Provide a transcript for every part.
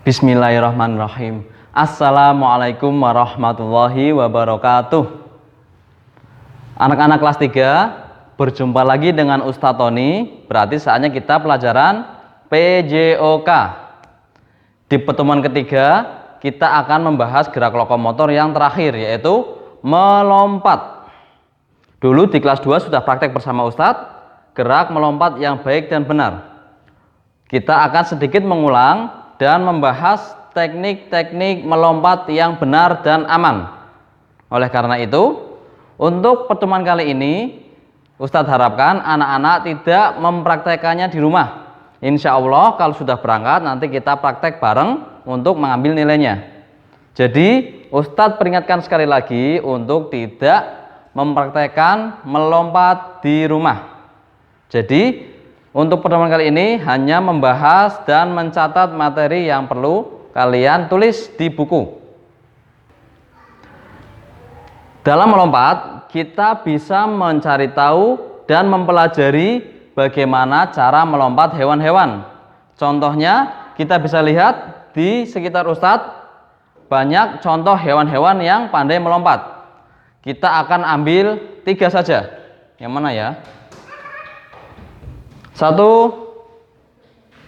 Bismillahirrahmanirrahim. Assalamualaikum warahmatullahi wabarakatuh. Anak-anak kelas 3, berjumpa lagi dengan Ustadz Tony. Berarti saatnya kita pelajaran PJOK. Di pertemuan ketiga, kita akan membahas gerak lokomotor yang terakhir, yaitu melompat. Dulu di kelas 2 sudah praktek bersama Ustadz, gerak melompat yang baik dan benar. Kita akan sedikit mengulang dan membahas teknik-teknik melompat yang benar dan aman. Oleh karena itu, untuk pertemuan kali ini, Ustadz harapkan anak-anak tidak mempraktekannya di rumah. Insya Allah kalau sudah berangkat nanti kita praktek bareng untuk mengambil nilainya. Jadi Ustadz peringatkan sekali lagi untuk tidak mempraktekkan melompat di rumah. Jadi untuk pertemuan kali ini hanya membahas dan mencatat materi yang perlu kalian tulis di buku. Dalam melompat, kita bisa mencari tahu dan mempelajari bagaimana cara melompat hewan-hewan. Contohnya, kita bisa lihat di sekitar Ustadz banyak contoh hewan-hewan yang pandai melompat. Kita akan ambil 3 saja. Yang mana ya? 1, 2,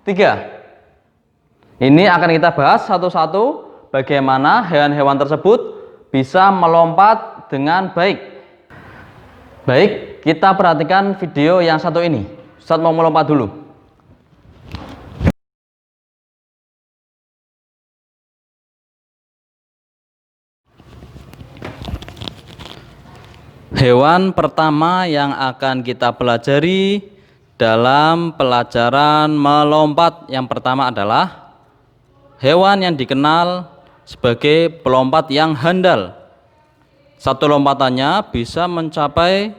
3. Ini akan kita bahas satu-satu bagaimana hewan-hewan tersebut bisa melompat dengan baik. Baik, kita perhatikan video yang satu ini. Ustadz mau melompat dulu. Hewan pertama yang akan kita pelajari dalam pelajaran melompat yang pertama adalah hewan yang dikenal sebagai pelompat yang handal. Satu lompatannya bisa mencapai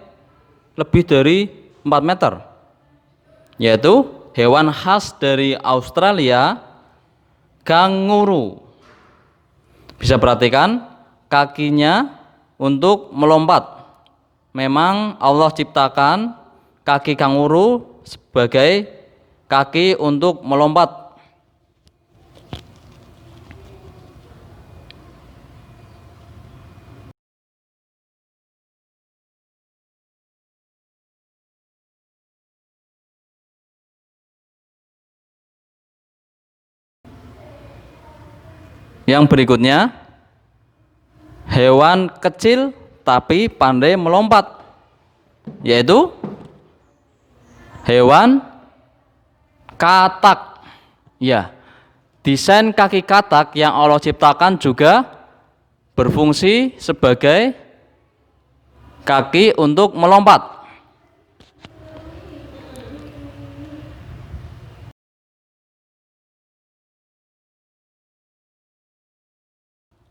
lebih dari 4 meter, yaitu hewan khas dari Australia, kanguru. Bisa perhatikan kakinya untuk melompat. Memang Allah ciptakan kaki kanguru sebagai kaki untuk melompat. Yang berikutnya, hewan kecil tapi pandai melompat, yaitu hewan katak. Ya, desain kaki katak yang Allah ciptakan juga berfungsi sebagai kaki untuk melompat.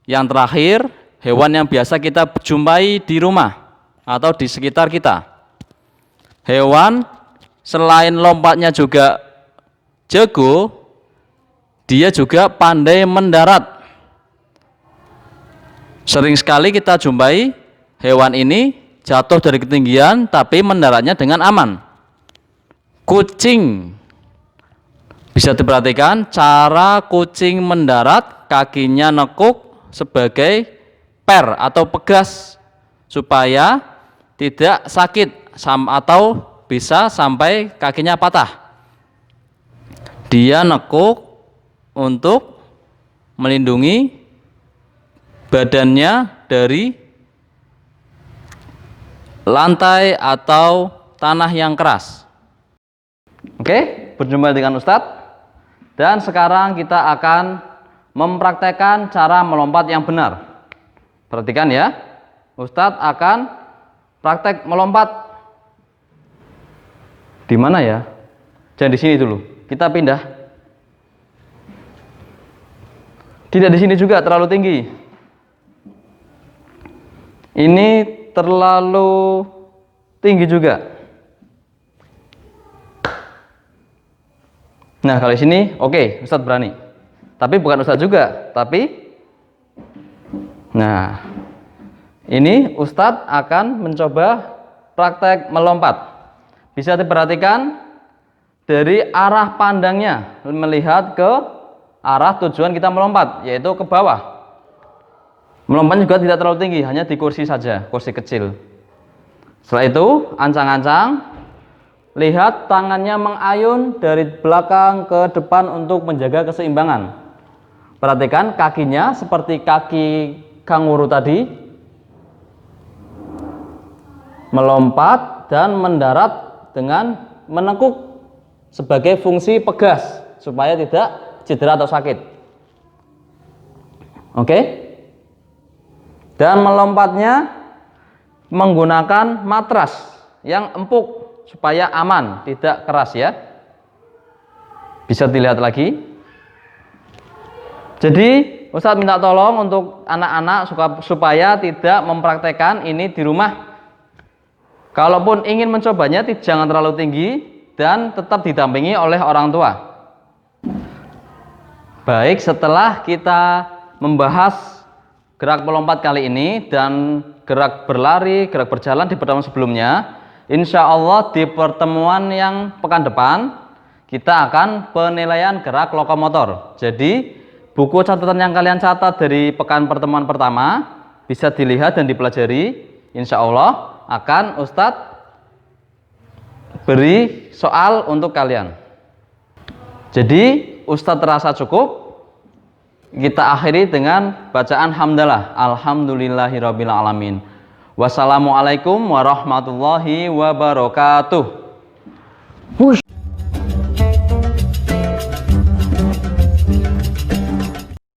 Yang terakhir, hewan yang biasa kita jumpai di rumah atau di sekitar kita. Hewan selain lompatnya juga jago, dia juga pandai mendarat. Sering sekali kita jumpai hewan ini jatuh dari ketinggian tapi mendaratnya dengan aman. Kucing. Bisa diperhatikan cara kucing mendarat, kakinya nekuk sebagai per atau pegas supaya tidak sakit atau bisa sampai kakinya patah. Dia nekuk untuk melindungi badannya dari lantai atau tanah yang keras. Oke, berjumpa dengan Ustadz. Dan sekarang kita akan mempraktekkan cara melompat yang benar. Perhatikan ya, Ustadz akan praktek melompat. Di mana ya? Jangan di sini dulu. Kita pindah. Tidak di sini juga, terlalu tinggi. Ini terlalu tinggi juga. Nah, kalau di sini oke, Ustadz berani. Tapi bukan Ustadz juga, tapi nah, ini Ustadz akan mencoba praktek melompat. Bisa diperhatikan dari arah pandangnya, melihat ke arah tujuan kita melompat, yaitu ke bawah. Melompat juga tidak terlalu tinggi, hanya di kursi saja, kursi kecil. Setelah itu, ancang-ancang, lihat tangannya mengayun dari belakang ke depan untuk menjaga keseimbangan. Perhatikan kakinya seperti kaki kanguru tadi, melompat dan mendarat dengan menekuk sebagai fungsi pegas supaya tidak cedera atau sakit. Oke? Dan melompatnya menggunakan matras yang empuk supaya aman, tidak keras ya. Bisa dilihat lagi. Jadi Ustadz minta tolong untuk anak-anak supaya tidak mempraktekkan ini di rumah. Kalaupun ingin mencobanya, jangan terlalu tinggi dan tetap didampingi oleh orang tua. Baik, setelah kita membahas gerak melompat kali ini dan gerak berlari, gerak berjalan di pertemuan sebelumnya, insya Allah di pertemuan yang pekan depan kita akan penilaian gerak lokomotor. Jadi buku catatan yang kalian catat dari pekan pertemuan pertama bisa dilihat dan dipelajari. Insya Allah akan Ustadz beri soal untuk kalian. Jadi Ustadz terasa cukup. Kita akhiri dengan bacaan hamdalah. Alhamdulillahirabbil alamin. Wassalamualaikum warahmatullahi wabarakatuh.